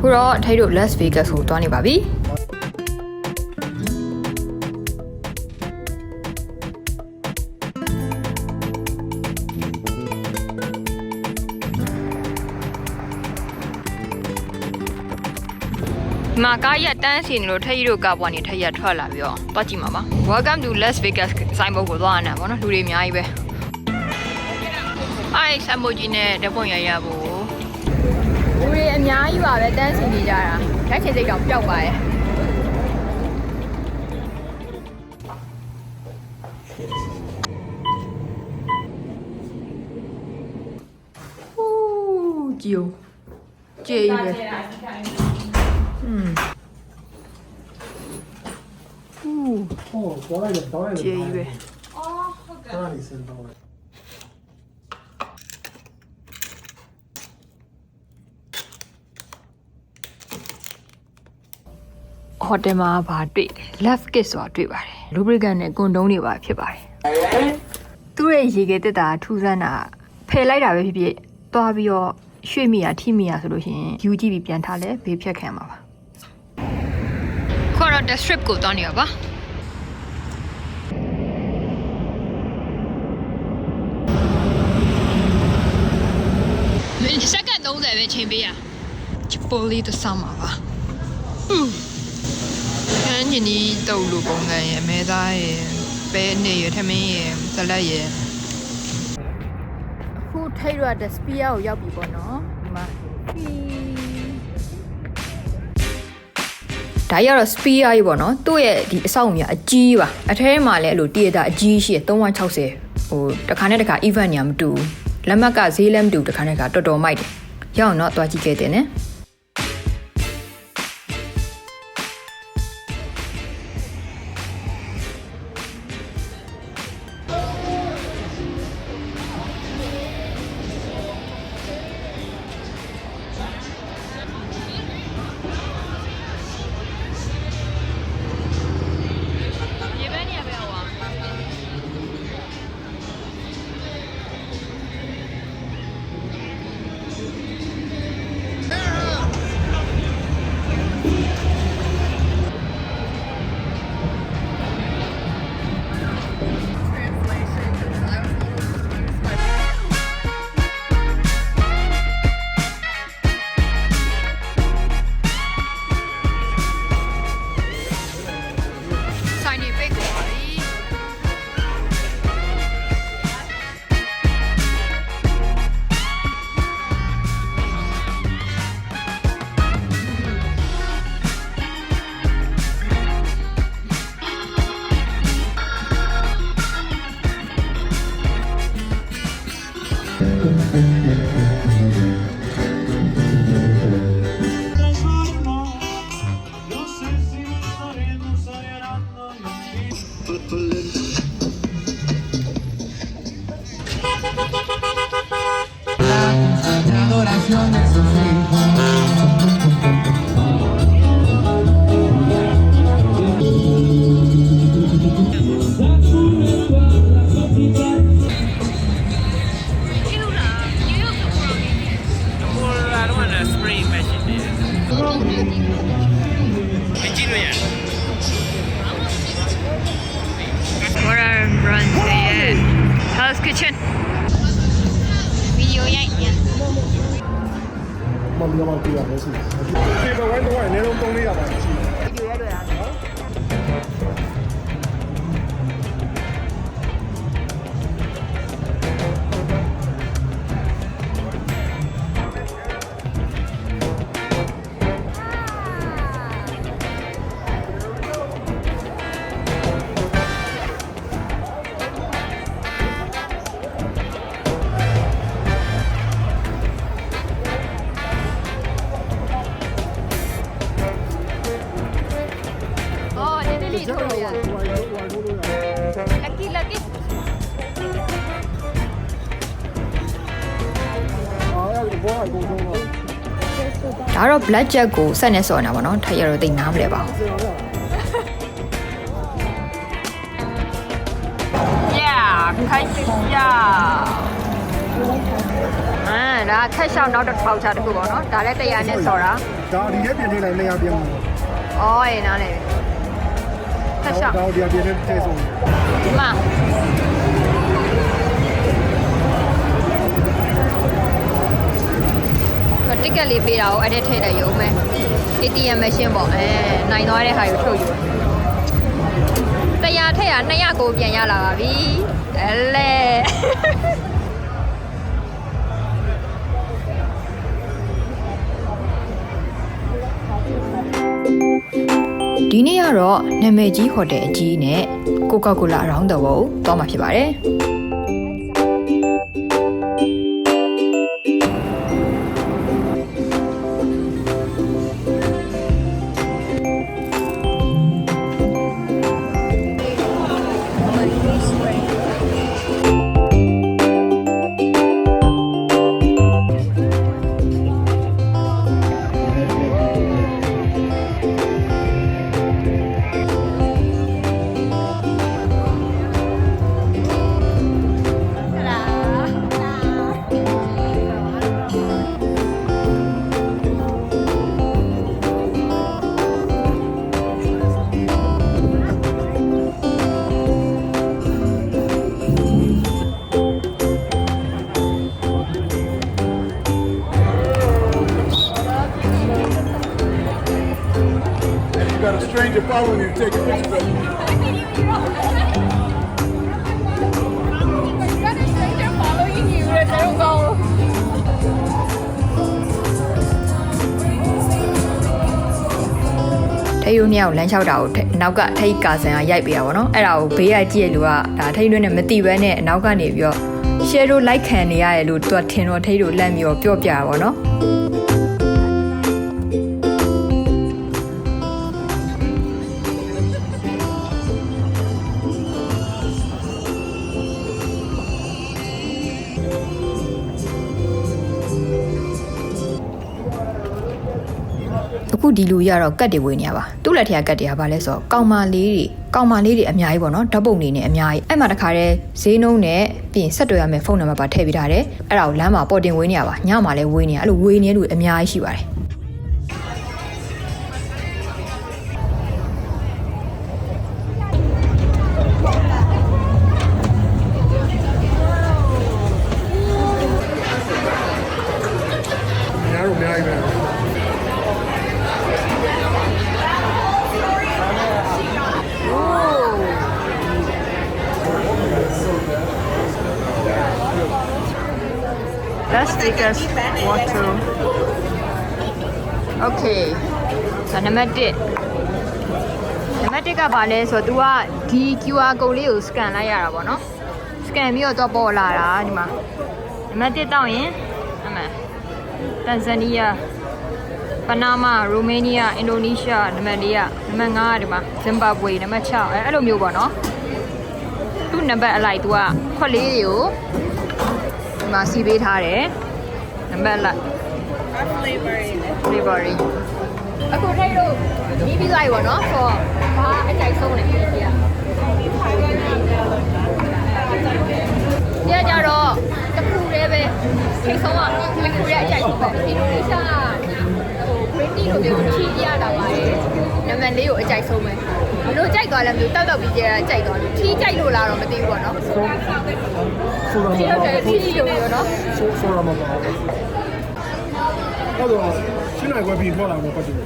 အခုတော့အထိုက်တို့ Las Vegas ကိုသွားနေပါပြီမာကားရတန်းစီနေလို့ထက်ရီတို့ကားပေါ်နေထက်ရထွက်လာပြီးတော့တွားကြည့်မှာပါ Welcome to Las Vegas ဆိုင်ဘုတ်ကိုသွားရအောင်ဗောနော်လူတွေအများကြီးပဲအဲ့ဆမ်မိုဂျီနဲ့တပွန်ရဖို့လူတွေအများကြီးပါပဲတန်းစီနေကြတာလက်ချင်စိတ်တော့ပျောက်ပါရဲ့ဟူးကြည့်ကြီးပဲသွားလိုက်တော့ကျေးပဲဟုတ်ကဲ့ဒါလေးစင်တော့ဟိုတယ်မှာဗာတွေ့တယ် left kiss ဆိုတာတွေ့ပါတယ် lubricant နဲ့ကွန်ဒုံးတွေပါဖြစ်ပါတယ်သူ့ရဲ့ရေခဲတက်တာထူးဆန်းတာဖယ်လိုက်တာပဲဖြစ်ဖြစ်သွားပြီးတော့ရွှေ့မိရထိမိရဆိုလို့ရှိရင်ယူကြည့်ပြီးပြန်ထားလဲဘေးဖြတ်ခံမှာပါခေါ်တော့ the strip ကိုသွားနေရပါစက္ကန့်30ပဲချိန်ပေးရချပိုလီတဆမ်းပါပါခန်းကြီးနီးတုပ်လိုပုံစံရယ်မဲသားရယ်ပဲနေရထမင်းရယ်ဇလက်ရယ်အခုထိတ်ရတဲ့စပီယာကိုရောက်ပြီပေါ့နော်ဒီမှာဒါရတော့စပီယာကြီးပေါ့နော်သူ့ရဲ့ဒီအဆောက်အဦကြီးအကြီးပါအထဲမှာလည်းအဲ့လိုတရတာအကြီးရှိရ360ဟိုတစ်ခါနဲ့တစ်ခါ event ညာမတူလက်မှတ်ကဈေးလည်းမတူတစ်ခါနဲ့ကတော်တော်မိုက်တယ်ရအောင်တော့တွားကြည့်ခဲ့တယ်နော်Hell's Kitchen ဗီဒီယိုရိုက်ပြန်မမမပြရမယ်စီဒီဘဝိုင်းတော့နေလုံး300ပါရှိဗီဒီယိုရိုက်ရတာဒါတော့ black jack ကိုဆက်နေစော်နေတာပေါ့နော်ထိုက်ရတော့တိတ်နားမလဲပါဘူး Yeah 开心呀ဒါခက်ရှောင်းနောက်တစ်ပေါက်ချတခုပေါ့နော်ဒါလည်း100နဲ့ဆော်တာ ဒါဒီထဲပြင်နေလိုက်200ပြင်မှာ အော်အေးနားလေခက်ရှောင်း ဒါဒီပြင်နေထဲဆုံး ဒီမှာတစ်ကက်လေးပေးတာကိုအဲ့ဒါထည့်လိုက်ရုံပဲ ATM machine ပေါ့နိုင်သွားတဲ့ဟာကိုထုတ်ယူ100ထည့်ရ200ကိုပြန်ရလာပါပြီအဲ့လေဒီနေ့ကတော့နာမည်ကြီးဟိုတယ်အကြီးနဲ့ကိုကာကိုလာ around the world တော့မှာဖြစ်ပါတယ်Got a stranger following you taking pictures of you. Got a stranger following you. Don't go. ထိတ်ရုံညောင်လမ်းလျှောက်တာကိုနောက်ကထိတ်ကာဆန်ကရိုက်ပေးတာပေါ့နော်အဲ့ဒါကိုဘေးကကြည့်ရလူကဒါထိတ်တွင်းနဲ့မတိဘဲနဲ့အနောက်ကနေပြီးတော့ share တို့ like ခံနေရတယ်လို့သူကထင်တော့ထိတ်တို့လန့်ပြီးတော့ပြောပြတာပေါ့နော်အခုဒီလူရတော့ကတ်တွေဝေးနေရပါသူ့လက်ထက်ကတ်တွေကဘာလဲဆိုတော့ကောင်မလေးတွေအများကြီးပေါ့နော်ဓာတ်ပုံနေနဲ့အများကြီးအဲ့မှာတခါတည်းဈေးနှုန်းနဲ့ပြီးရင်ဆက်သွယ်ရမယ့်ဖုန်းနံပါတ်ပါထည့်ပေးထားတယ်အဲ့ဒါကိုလမ်းမှာပေါ်တင်ဝေးနေရပါညမှာလည်းဝေးနေရအဲ့လိုဝေးနေတဲ့လူအများကြီးရှိပါတယ်များတော့အများကြီးပဲ Let's take us water. Okay. ဆိုနံပါတ်1ကဘာလဲဆိုတော့ तू ကဒီ QR code လေးကို scan လိုက်ရတာပေါ့နော် scan ပြီးတော့ပေါ်လာတာဒီမှာနံပါတ်1တောက်ရင်အမှန်တန်ဇန်နီးယားပနာမာရိုမေးနီးယားအင်ဒိုနီးရှားနံပါတ်4ကနံပါတ်5ကဒီမှာဇင်ဘာဘွေနံပါတ်6အဲ့လိုမျိုးပေါ့နော်သူ့နံပါတ်အလိုက် तू ကခွက်လေးတွေကိုဒီမှာစီပေးထားတယ်နံပါတ်လိုက် flavor အခုထိုက်လို့ပြီးပြီးသွားပြီပေါ့နော်ဆိုတော့ဘာအကြိုက်ဆုံးလဲဒီကကြတော့တခုတည်းပဲထိတ်ဆုံးကတခုတည်းအကြိုက်ဆုံးပဲအင်ဒိုနီးရှားဟို green tea လိုမျိုးချီရတာပါတယ်နံပါတ်4ကိုအကြိုက်ဆုံးပဲဘလို့ကြိုက်သွားလဲမလို့တောက်တောက်ပြီးကြကြိုက်သွားလို့ထီးကြိုက်လို့လားတော့မသိဘူးပေါ့နော်ဆိုတာမ ထီး ပါ တော့တယ်ထီးလိုမျိုးနော် ဆိုတာမပါအဲ့တော့ရှင်းနိုင်ွယ်ပြီးထွက်လာတော့ပတ်တယ်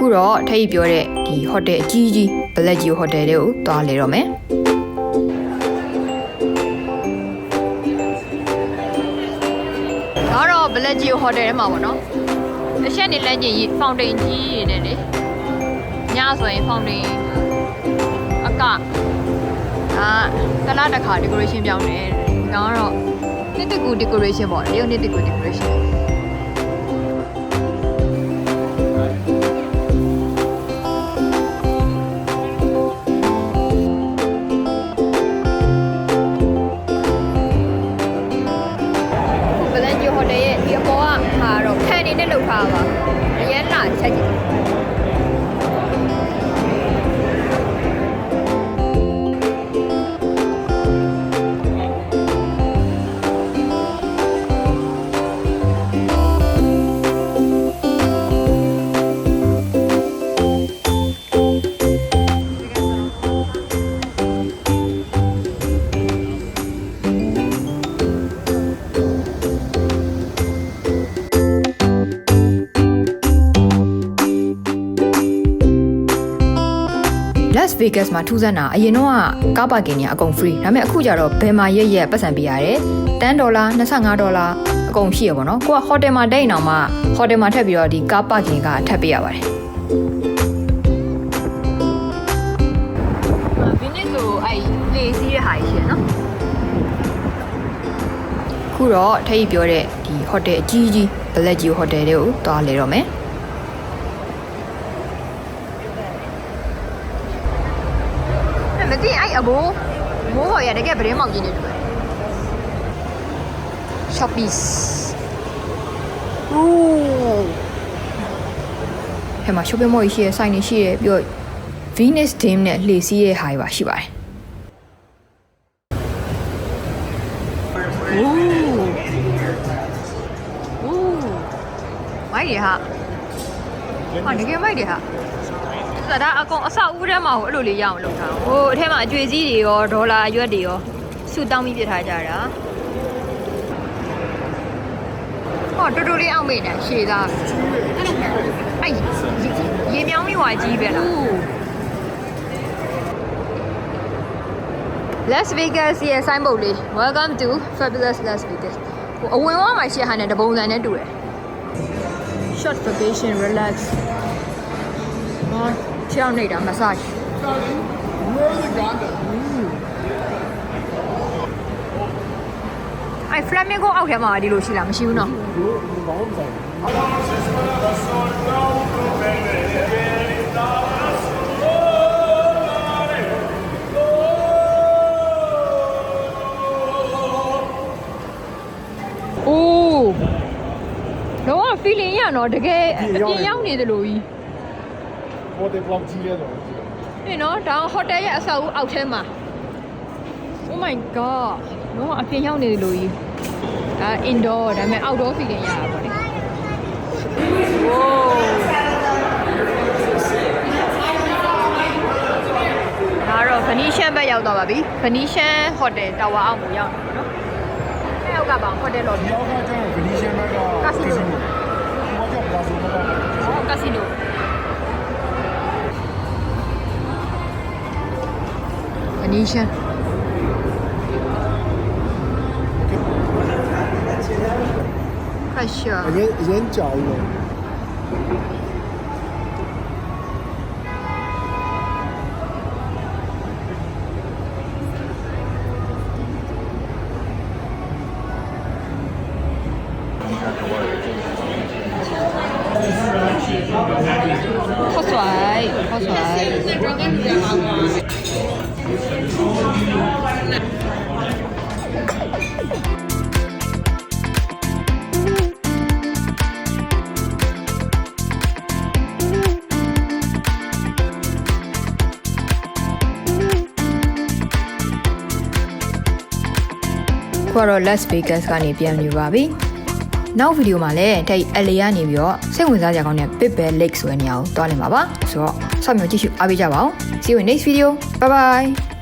ခုတော့ထိတ်ပြောတဲ့ဒီဟိုတယ်အကြီးကြီး Black Geo Hotel တွေကိုသွားလေတော့မယ်တော့ Black Geo Hotel ထဲမှာပေါ့နော်အရှက်နေလမ်းကြီးဖောင်တိန်ကြီးနေတယ်လေညဆိုရင်ဖောင်တိန်အကတလားတစ်ခါ decoration ပြောင်းတယ်ဒါကတော့နှစ်တကူ decoration ပေါ့လေနှစ်တကူ decoration နဲ့လှုပ်ထားပါအရင်လာချက်ကြည့်Las Vegas မှာထူးဆန်းတာအရင်တော့ကားပါကင်ကြီးအကုန် free ဒါပေမဲ့အခုကျတော့ဘယ်မှာရက်ပတ်စံပေးရတယ်$10 $25အကုန်ရှိရပါတော့ကိုကဟိုတယ်မှာတိတ်အောင်မှဟိုတယ်မှာထပ်ပြီးတော့ဒီကားပါကင်ကထပ်ပေးရပါတယ်ဒီနေ့ဆိုအဲ့လေစီးရဟာရှိရနော်ခုတော့ထိပ်ပြောတဲ့ဒီဟိုတယ်အကြီးကြီး Black Geo Hotel တွေကိုတွားလေတော့မယ်မသိအဲ့အဘိုးမိုးပေါ်ရတကယ်ဗရင်မောက်ကြီးနေတူတယ် Shoppies ဟဲ့မှာ shopping mall ရှိရယ်ဆိုင်နေရှိရယ်ပြီးတော့ Venus Dame နဲ့လှေစီးရဲ့ဟာတွေပါရှိပါတယ်မိုက်ရဟာတကယ်မိုက်တယ်ဟာဒါအကောင်အဆောက်အဦထဲမှာဟိုအဲ့လိုလေးရအောင်လုပ်ထားဟိုအထဲမှာအကျွေးစည်းတွေရောဒေါ်လာရွက်တွေရောစုတောင်းပြီးပြထားကြတာဟောတူတူလေးအောင်မေ့နေရှည်သားအဲ့ရေမြောင်းလေးဝါကြီးပဲလား Las Vegas ရဲ့ signboard လေး Welcome to Fabulous Las Vegas ဟိုအဝင်ဝါမှာရှေ့ဟာနဲ့တပုံစံနဲ့တူတယ် Short vacation relax ချောင်းနေတာ massageအဲ့ flamingo အောက်ထဲမှာဒီလိုရှိလားမရှိဘူးနော်အိုးတော့ feeling ရတော့တကယ်အပြင်ရောက်နေတယ်လို့ကြီးဟိုတယ်ဘလော့ကြီးရတော့ဒီနော်ဒါဟိုတယ်ရဲ့အဆောက်အဦအောက်ထဲမှာ Oh my god တော့အပြင်ရောက်နေတယ်လို့ကြီးဒါ indoor ဒါပေမဲ့ outdoor feeling ရတာပေါ့လေ Wow ဒါတော့ Venetian ဘက်ရောက်တော့ပါပြီ Venetian Hotel Tower အောက်ကိုရောက်နေပါတော့အဲ့အောက်ကပါ hotel လို့ဒီအောက်ကကျတော့ Venetian ဘက်က casino ဟိုကပလာဇိုဘက်က casino Venetian 快笑人脚一个好帅好帅ခုကတော့ Las Vegas ကနေပြန်နေပါပြီနောက်ဗီဒီယိုမှာလည်းထိတ် LA ကနေပြီးတော့စိတ်ဝင်စားကြကောင်းတဲ့ Big Bear Lake ဆိုတဲ့နေရာကိုတွားနေမှာပါဆိုတော့စောင့်မျှော်ကြည့်ရှုအားပေးကြပါဦး See you in next video bye bye